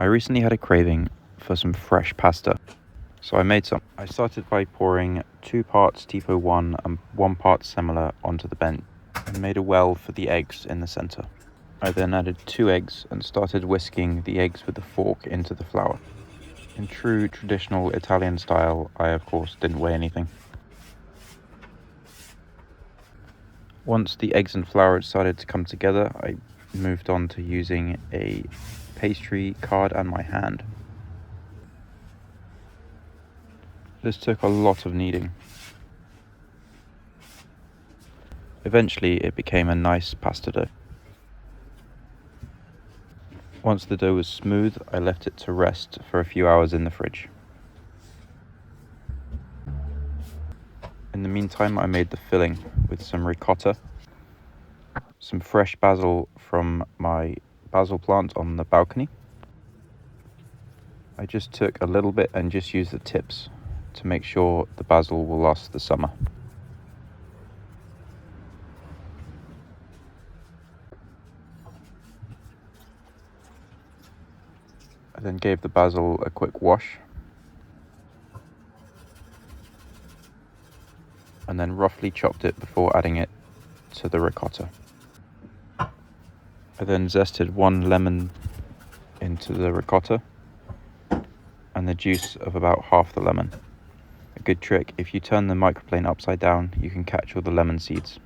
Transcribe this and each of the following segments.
I recently had a craving for some fresh pasta, so I made some. I started by pouring 2 parts Tipo 1 and 1 part Semola onto the bench and made a well for the eggs in the center. I then added 2 eggs and started whisking the eggs with a fork into the flour. In true traditional Italian style, I of course didn't weigh anything. Once the eggs and flour had started to come together, I moved on to using a pastry card and my hand. This took a lot of kneading. Eventually it became a nice pasta dough. Once the dough was smooth, I left it to rest for a few hours in the fridge. In the meantime, I made the filling with some ricotta, some fresh basil from my basil plant on the balcony. I just took a little bit and just used the tips to make sure the basil will last the summer. I then gave the basil a quick wash and then roughly chopped it before adding it to the ricotta. I then zested 1 lemon into the ricotta and the juice of about half the lemon. A good trick, if you turn the microplane upside down, you can catch all the lemon seeds.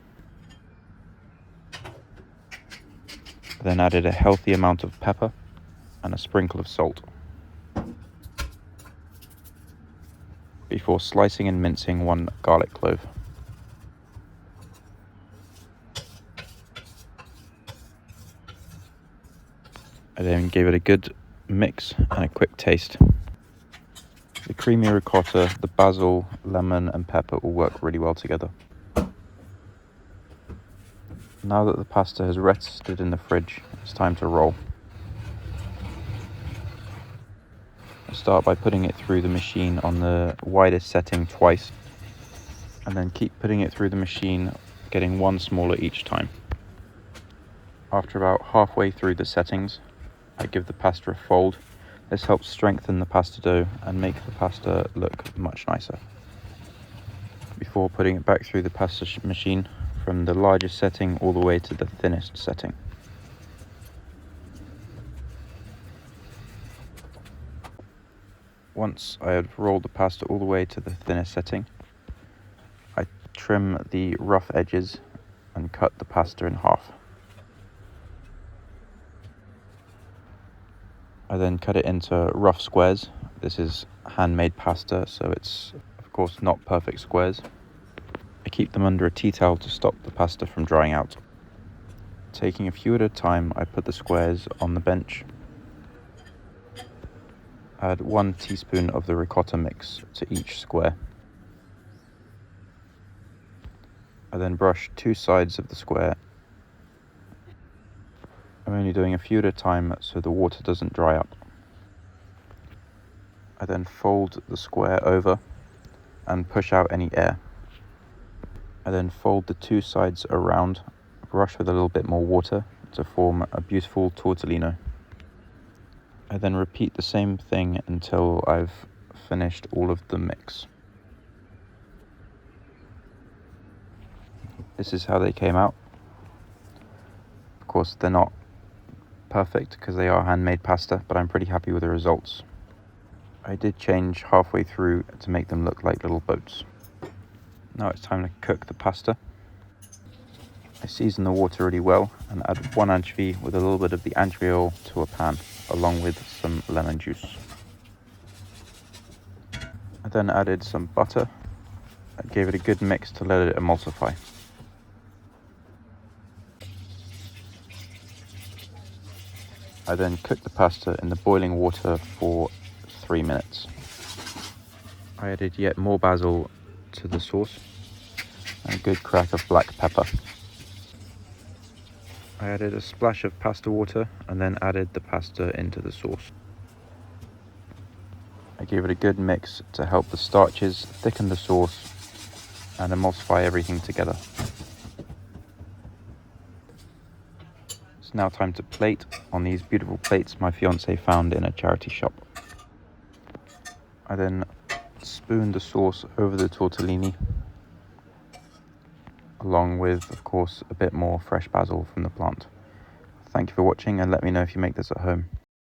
I then added a healthy amount of pepper and a sprinkle of salt, before slicing and mincing 1 garlic clove. I then gave it a good mix and a quick taste. The creamy ricotta, the basil, lemon and pepper all work really well together. Now that the pasta has rested in the fridge, it's time to roll. I start by putting it through the machine on the widest setting twice, and then keep putting it through the machine, getting 1 smaller each time. After about halfway through the settings, I give the pasta a fold. This helps strengthen the pasta dough and make the pasta look much nicer. Before putting it back through the pasta machine from the largest setting all the way to the thinnest setting. Once I have rolled the pasta all the way to the thinnest setting, I trim the rough edges and cut the pasta in half. I then cut it into rough squares. This is handmade pasta, so it's of course not perfect squares. I keep them under a tea towel to stop the pasta from drying out. Taking a few at a time, I put the squares on the bench. Add 1 teaspoon of the ricotta mix to each square. I then brush 2 sides of the square. I'm only doing a few at a time so the water doesn't dry up. I then fold the square over and push out any air. I then fold the 2 sides around, brush with a little bit more water to form a beautiful tortellino. I then repeat the same thing until I've finished all of the mix. This is how they came out. Of course, they're not perfect because they are handmade pasta, but I'm pretty happy with the results. I did change halfway through to make them look like little boats. Now it's time to cook the pasta. I season the water really well and add 1 anchovy with a little bit of the anchovy oil to a pan, along with some lemon juice. I then added some butter and gave it a good mix to let it emulsify. I then cooked the pasta in the boiling water for 3 minutes. I added yet more basil to the sauce and a good crack of black pepper. I added a splash of pasta water and then added the pasta into the sauce. I gave it a good mix to help the starches thicken the sauce and emulsify everything together. It's It's now time to plate on these beautiful plates my fiance found in a charity shop. I then spoon the sauce over the tortellini, along with, of course, a bit more fresh basil from the plant. Thank you for watching, and let me know if you make this at home.